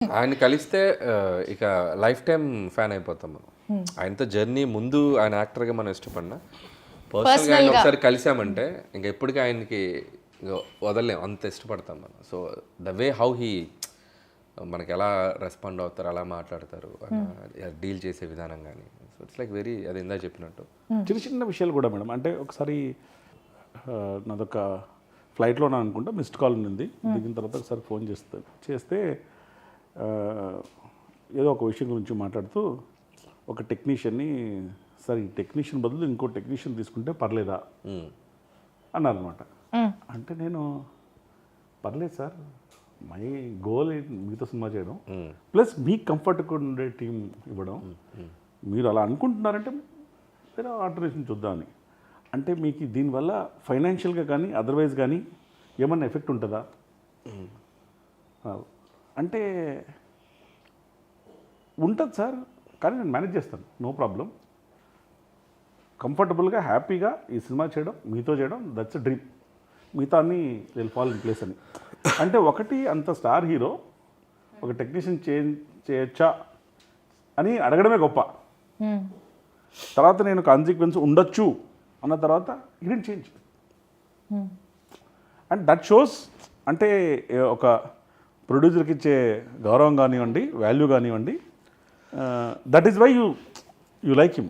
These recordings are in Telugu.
ఆయన కలిస్తే ఇక లైఫ్ టైం ఫ్యాన్ అయిపోతాం మనం. ఆయనతో జర్నీ ముందు ఆయన యాక్టర్గా మనం ఇష్టపడినా పర్సనల్గా ఆయన ఒకసారి కలిసామంటే ఇంకా ఎప్పటికీ ఆయనకి ఇంక వదలలేం, అంత ఇష్టపడతాం మనం. So the way how he మనకి ఎలా రెస్పాండ్ అవుతారు, అలా మాట్లాడతారు, డీల్ చేసే విధానం కానీ, సో ఇట్స్ లైక్ వెరీ, అది ఇందా చెప్పినట్టు చిన్న చిన్న విషయాలు కూడా మేడం. అంటే ఒకసారి నాదొక ఫ్లైట్లో అనుకుంటా మిస్డ్ కాల్ ఉంది. దిగిన తర్వాత ఒకసారి ఫోన్ చేస్తే ఏదో ఒక విషయం గురించి మాట్లాడుతూ ఒక టెక్నీషియన్ని, సార్ ఈ టెక్నీషియన్ బదులు ఇంకో టెక్నీషియన్ తీసుకుంటే పర్లేదా అన్నారనమాట. అంటే నేను పర్లేదు సార్, మై గోల్ మీతో సినిమా చేయడం ప్లస్ మీకు కంఫర్ట్గా ఉండే టీం ఇవ్వడం, మీరు అలా అనుకుంటున్నారంటే వేరే ఆల్టర్నేషన్ చూద్దామని. అంటే మీకు దీనివల్ల ఫైనాన్షియల్గా కానీ అదర్వైజ్ కానీ ఏమన్నా ఎఫెక్ట్ ఉంటుందా అంటే, ఉంటుంది సార్, కానీ నేను మేనేజ్ చేస్తాను, నో ప్రాబ్లం, కంఫర్టబుల్గా హ్యాపీగా ఈ సినిమా చేయడం, మీతో చేయడం, దట్స్ అ డ్రీమ్, మిగతా అన్నీ విల్ ఫాల్ ఇన్ ప్లేస్ అని. అంటే ఒకటి అంత స్టార్ హీరో ఒక టెక్నీషియన్ చేయొచ్చా అని అడగడమే గొప్ప. తర్వాత నేను కాన్సిక్వెన్స్ ఉండొచ్చు అన్న తర్వాత ident change. And that shows, అంటే ఒక ప్రొడ్యూసర్కి ఇచ్చే గౌరవం కానివ్వండి, వాల్యూ కానివ్వండి, that is why you like him.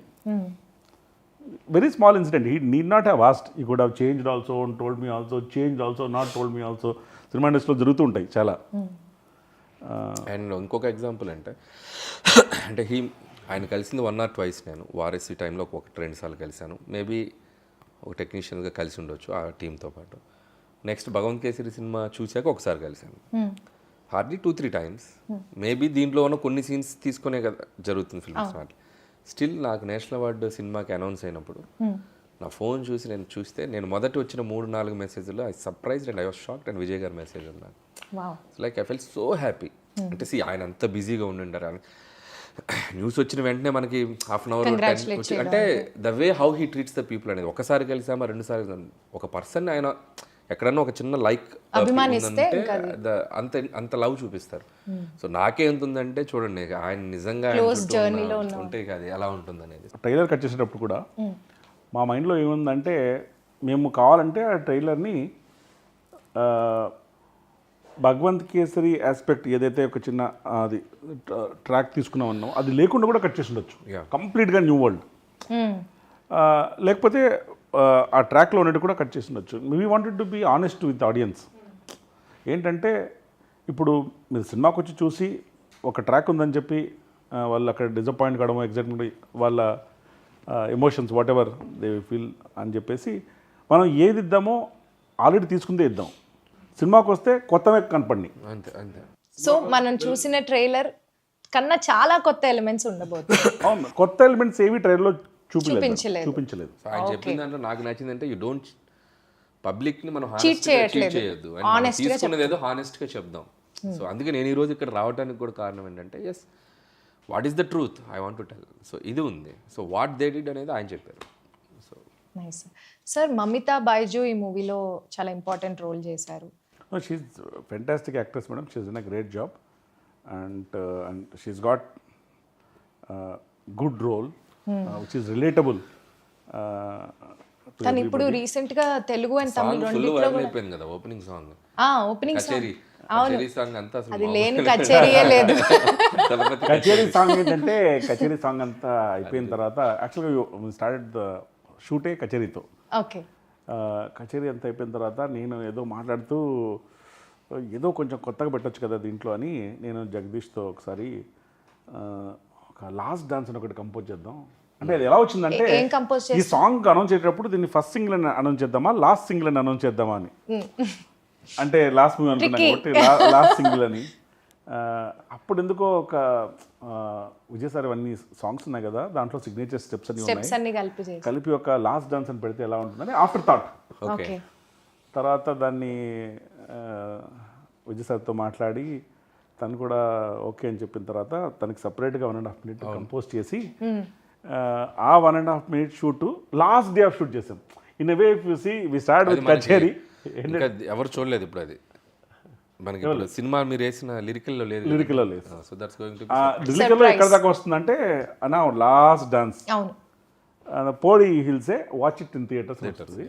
Very small incident, he need not have asked, he could have changed also, told me also, changed also, not told me also. Cinema ఇండస్ట్రీలో జరుగుతూ ఉంటాయి చాలా. అండ్ ఇంకొక ఎగ్జాంపుల్ అంటే ఆయన కలిసింది 1 or 2 నేను వారసి టైంలో ఒక 2 సార్లు కలిశాను. మేబీ ఒక టెక్నీషియన్గా కలిసి ఉండొచ్చు ఆ టీంతో పాటు. నెక్స్ట్ భగవంత్ కేసరి సినిమా చూశాక ఒకసారి కలిశాను. Hardly 2-3 times. మేబీ దీంట్లో ఉన్న కొన్ని సీన్స్ తీసుకునే కదా జరుగుతుంది ఫిల్మ్స్. స్టిల్ నాకు నేషనల్ అవార్డు సినిమాకి అనౌన్స్ అయినప్పుడు నా ఫోన్ చూస్తే నేను మొదటి వచ్చిన 3-4 మెసేజ్లో I surprised and I was shocked. And Vijay గారి మెసేజ్ ఉన్నాను, like I fell so happy. అంటే ఆయన అంత బిజీగా ఉండిండారు అని న్యూస్ వచ్చిన వెంటనే మనకి హాఫ్ అన్ అవర్ అంటే the way how he treats the people అనేది. ఒకసారి కలిసామా 2 సార్లు ఒక పర్సన్ ఆయన ఎక్కడన్నా ఒక చిన్న లైక్ అంత లవ్ చూపిస్తారు. సో నాకే ఎంత ఉందంటే చూడండి, ఆయన నిజంగా ఉంటే అది ఎలా ఉంటుంది అనేది. ట్రైలర్ కట్ చేసేటప్పుడు కూడా మా మైండ్లో ఏముందంటే, మేము కావాలంటే ఆ ట్రైలర్ని భగవంత్ కేసరి ఆస్పెక్ట్ ఏదైతే ఒక చిన్న అది ట్రాక్ తీసుకున్నామన్నాం, అది లేకుండా కూడా కట్ చేసి ఉండొచ్చు, కంప్లీట్గా న్యూ వరల్డ్. లేకపోతే ఆ ట్రాక్లో ఉన్నట్టు కూడా కట్ చేసి ఉండొచ్చు. We wanted to be honest with audience. ఏంటంటే ఇప్పుడు మీరు సినిమాకి వచ్చి చూసి ఒక ట్రాక్ ఉందని చెప్పి వాళ్ళు అక్కడ డిసప్పాయింట్ కావడము, ఎగ్జైట్మెంట్, వాళ్ళ emotions what ever they feel అని చెప్పేసి మనం ఏది ఇద్దామో ఆల్రెడీ తీసుకుందే ఇద్దాం. సినిమాకి వస్తే కొత్తవే కనపడి. అంతే అంతే. సో మనం చూసిన ట్రైలర్ కన్నా చాలా కొత్త ఎలిమెంట్స్ ఉండబోతుంది. అవును, కొత్త ఎలిమెంట్స్ ఏవి ట్రైలర్లో చూపించలేదు. ఆయన చెప్పిన దాంట్లో నాకు నచ్చిందంటే, యూ డోంట్ పబ్లిక్ని మనం చీట్ చేయట్లేదు, తీసుకునేది ఏదో హానెస్ట్గా చెప్దాం. సో అందుకే నేను ఈరోజు ఇక్కడ రావడానికి కూడా కారణం ఏంటంటే, yes what is the truth I want to tell. So ఇది ఉంది. సో వాట్ దే డిడ్ అనేది ఆయన చెప్పారు. So nice sir. Mamitha Baiju ఈ మూవీలో చాలా ఇంపార్టెంట్ రోల్ చేశారు. She's fantastic actress madam. She's done a great job and she's got good role which is relatable. కానీ ఇప్పుడు రీసెంట్ గా తెలుగు అండ్ తమిళ రెండిట్లో అయిపోయింది కదా ఓపెనింగ్ సాంగ్. ఓపెనింగ్ సాంగ్, కచేరీ సాంగ్ అంతా అది లేని కచేరీయే లేదు. కచేరీ సాంగ్ ఏంటంటే, కచేరీ సాంగ్ అంతా అయిపోయిన తర్వాత యాక్చువల్గా స్టార్టెడ్ ద షూటే కచేరీతో. ఓకే. కచేరీ అంతా అయిపోయిన తర్వాత నేను ఏదో మాట్లాడుతూ ఏదో కొంచెం కొత్తగా పెట్టచ్చు కదా దీంట్లో అని నేను జగదీష్తో ఒకసారి ఒక లాస్ట్ డాన్స్ అని ఒకటి కంపోజ్ చేద్దాం అంటే, అది ఎలా వచ్చిందంటే, ఈ సాంగ్ అనౌన్స్ చేసేటప్పుడు దీన్ని ఫస్ట్ సింగిల్ అని అనౌన్స్ చేద్దామా, లాస్ట్ సింగిల్ అని అనౌన్స్ చేద్దామా అని. అంటే లాస్ట్ మూవీ అనుకున్నాను కాబట్టి లాస్ట్ సింగిల్ అని. అప్పుడు ఎందుకో ఒక విజయ్ సార్ అన్ని సాంగ్స్ ఉన్నాయి కదా, దాంట్లో సిగ్నేచర్ స్టెప్స్ అన్ని కలిపి ఒక లాస్ట్ డాన్స్ అని పెడితే ఎలా ఉంటుందని ఆఫ్టర్ థాట్. తర్వాత దాన్ని విజయ్ సార్తో మాట్లాడి తను కూడా ఓకే అని చెప్పిన తర్వాత తనకి సపరేట్గా 1.5 minute కంపోజ్ చేసి ఆ 1.5 minute shoot last day of shoot చేసాం. In a way if you see we start with కచేరీ. ఎవరు చూడలేదు ఇప్పుడు అది. మనకి ఇప్పుడు సినిమా మీరు వేసిన లిరికల్లో లేదు లిరికల్లో లేదు. సో దట్స్ గోయింగ్ టు లిరికల్లో ఎక్కడ దాకా వస్తుందంటే అన్నా లాస్ట్ డాన్స్ అవును. పోడి హిల్సే వాచ్ ఇట్ ఇన్ థియేటర్స్ వస్తుంది,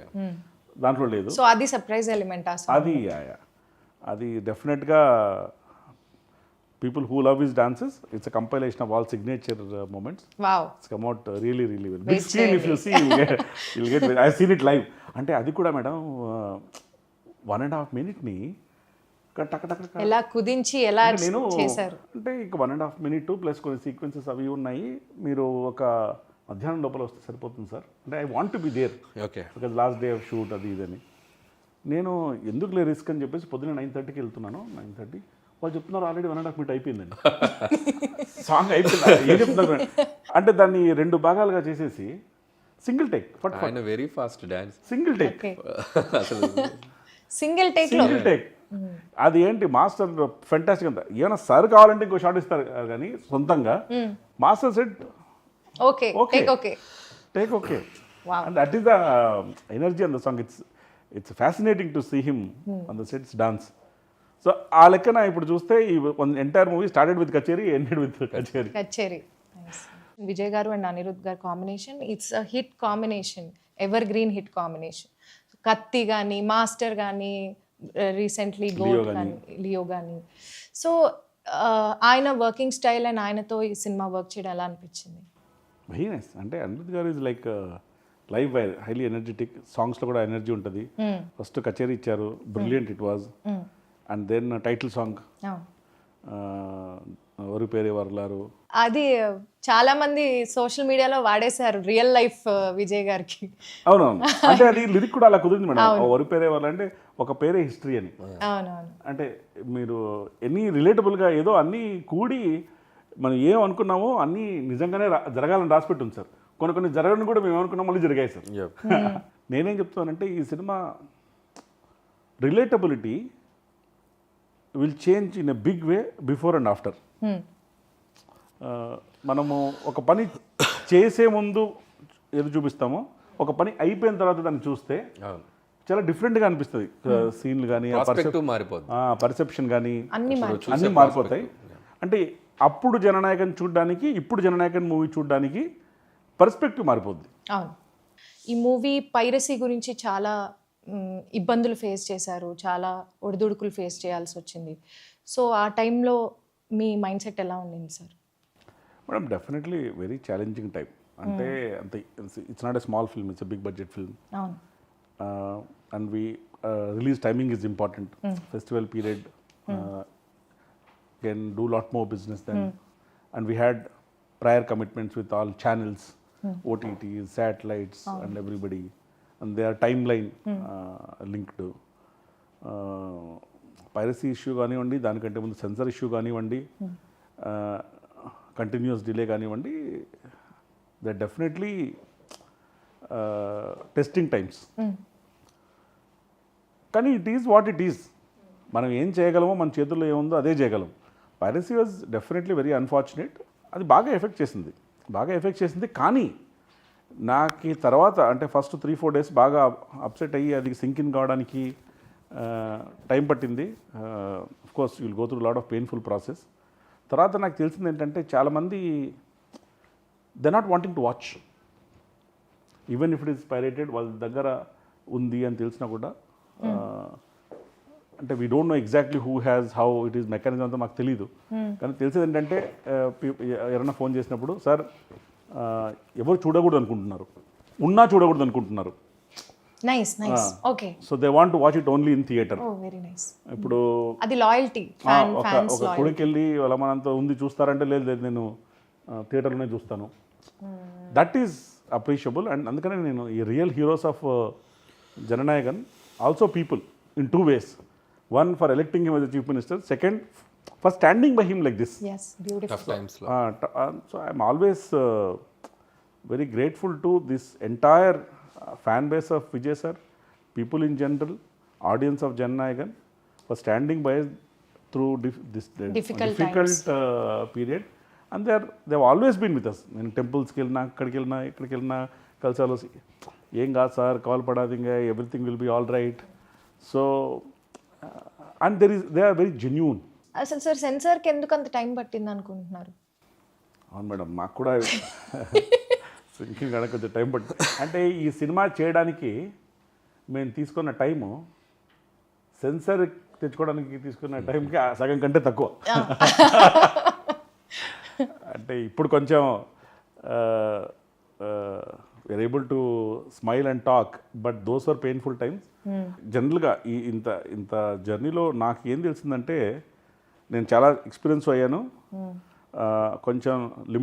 దాంట్లో లేదు. సో అది సర్ప్రైజ్ ఎలిమెంట్ ఆ song. అది అది డెఫినెట్గా people who love his dances, it's a compilation of all signature moments. Wow. It's come out really well. Big screen if you see will get I seen it live. అంటే అది కూడా మేడం 1.5 minute టక్ టక్ టక్ ఎలా కుదించి ఎలా నేను చేశారు. అంటే ఇక 1.5 minute ప్లస్ కొన్ని సీక్వెన్సెస్ అవి ఉన్నాయి. మీరు ఒక మధ్యాహ్నం లోపల వస్తే సరిపోతుంది సార్. అంటే I want to be there okay. Because last day of shoot అది ఇదని. నేను ఎందుకులే రిస్క్ అని చెప్పేసి పొద్దున్న 9:30కి వెళ్తున్నాను. 9:30 వాళ్ళు చెప్తున్నారు ఆల్రెడీ 1.5 minute అయిపోయిందని. సాంగ్ అయిపోయింది. ఏం చెప్తున్నారు అంటే దాన్ని 2 భాగాలుగా చేసేసి సింగిల్ టేక్ ఆయన very fast dance. Single take okay. అసలు సింగిల్ టేక్ లో. Single take. అది ఏంటి మాస్టర్ ఫెంటాస్టిక్ అంతా. ఏమైనా సార్ కావాలంటే ఇంకో షాట్ ఇస్తారు కానీ సొంతంగా master set okay take okay. Take okay. Wow. And that is the energy on the song. It's fascinating to see him on the sets dance. So ఆ లెక్కన ఇప్పుడు చూస్తే ఈ entire movie started with Kacheri, ended with Kacheri. Kacheri. Vijay garu and Anirudh garu combination it's a hit combination, evergreen hit combination. Kaththi కానీ, మాస్టర్ కానీ, రీసెంట్లీ గోల్డ్ కానీ, లియో కానీ. సో ఆయన వర్కింగ్ స్టైల్ అండ్ ఆయనతో ఈ సినిమా వర్క్ చేయడం ఎలా అనిపించింది? Very nice. అంటే Anirudh garu is like live wire, highly energetic. సాంగ్స్లో కూడా ఎనర్జీ ఉంటుంది. ఫస్ట్ కచేరీ ఇచ్చారు, brilliant it was. And then title song ఎవరు పేరే వర్లారు, అది చాలా మంది సోషల్ మీడియాలో వాడేశారు రియల్ లైఫ్ విజయ్ గారికి. అవునవును. అంటే అది లిరిక్ కూడా అలా కుదిరింది మేడం. ఎవరు పేరే వాళ్ళు అంటే ఒక పేరే హిస్టరీ అని. అవునవును. అంటే మీరు ఎన్ని రిలేటబుల్గా ఏదో అన్నీ కూడి మనం ఏం అనుకున్నామో అన్నీ నిజంగానే జరగాలని రాసిపెట్టి ఉంది సార్. కొన్ని జరగని కూడా మేము ఏమనుకున్నాం మళ్ళీ జరిగాయి సార్. నేనేం చెప్తానంటే ఈ సినిమా relatability will change in a big way before and after. మనము ఒక పని చేసే ముందు ఏదో చూపిస్తామో, ఒక పని అయిపోయిన తర్వాత దాన్ని చూస్తే చాలా డిఫరెంట్గా అనిపిస్తుంది. సీన్లు కానీ పర్సెప్షన్ కానీ అన్నీ మారిపోతాయి. అంటే అప్పుడు జననాయకన్ చూడడానికి, ఇప్పుడు జననాయకన్ మూవీ చూడడానికి పర్స్పెక్టివ్ మారిపోద్ది. అవును. ఈ మూవీ పైరసీ గురించి చాలా ఇబ్బందులు ఫేస్ చేశారు, చాలా ఒడిదుడుకులు ఫేస్ చేయాల్సి వచ్చింది. సో ఆ టైంలో మీ మైండ్ సెట్ ఎలా ఉండింది sir? Madam definitely very challenging time. అంటే అంత it's not a small film, it's a big budget film. అవును. And release timing is important. Festival period can do lot more business then. And we had prior commitments with all channels, OTTs, satellites and everybody, and their timeline linked. Piracy issue కానివ్వండి, దానికంటే ముందు సెన్సర్ ఇష్యూ కానివ్వండి, కంటిన్యూస్ డిలే కానివ్వండి, దే డెఫినెట్లీ టెస్టింగ్ టైమ్స్. కానీ it is what it is. మనం ఏం చేయగలమో, మన చేతుల్లో ఏముందో అదే చేయగలం. Piracy was definitely very unfortunate. అది బాగా ఎఫెక్ట్ చేసింది. కానీ నాకు తర్వాత అంటే ఫస్ట్ 3-4 days బాగా అప్సెట్ అయ్యి అది సింక్ ఇన్ కావడానికి టైం పట్టింది. Of course you will go through lot of painful process. తర్వాత నాకు తెలిసింది ఏంటంటే చాలామంది they not wanting to watch, even if it is pirated. వాళ్ళ దగ్గర ఉంది అని తెలిసినా కూడా అంటే we don't know exactly who has how it is mechanism అంతా మాకు తెలీదు. కానీ తెలిసేది ఏంటంటే ఎవరైనా ఫోన్ చేసినప్పుడు సార్ ఎవరు చూడకూడదు అనుకుంటున్నారు, ఉన్నా చూడకూడదు అనుకుంటున్నారు. Nice nice. Okay. So they want to watch it only in theatre. Oh very nice. ఇప్పుడు అది లాయల్టీ. ఒక కొడుకు వెళ్ళి వాళ్ళ మనంతా ఉంది చూస్తారంటే లేదు నేను థియేటర్లోనే చూస్తాను. That is appreciable. అండ్ అందుకనే నేను ఈ real heroes of Jana Nayagan also people in 2 ways. One, for electing him as the chief minister. Second, for standing by him like this. Yes, beautiful. Tough times. So I'm always very grateful to this entire fan base of Vijay sir, people in general, audience of Jannayagan, for standing by us through this difficult period. And they've always been with us. In temples ki velna, ikkadiki velna, kalsalo em gaadu sir, call padadinga, everything will be all right. So and they are very genuine. అసలు సార్ సెన్సార్కి ఎందుకు అంత టైం పట్టింది అనుకుంటున్నారు? అవును మేడం, మాకు కూడా సింకింగ్ కానీ కొంచెం టైం పడుతుంది. అంటే ఈ సినిమా చేయడానికి మేము తీసుకున్న టైము సెన్సర్ తెచ్చుకోవడానికి తీసుకున్న టైంకి సగం కంటే తక్కువ. అంటే ఇప్పుడు కొంచెం we're able to smile and talk, but those were painful times. జనరల్గా ఇంత జర్నీలో నాకు ఏం తెలిసిందంటే నేను చాలా ఎక్స్పీరియన్స్ అయ్యాను. కొంచెం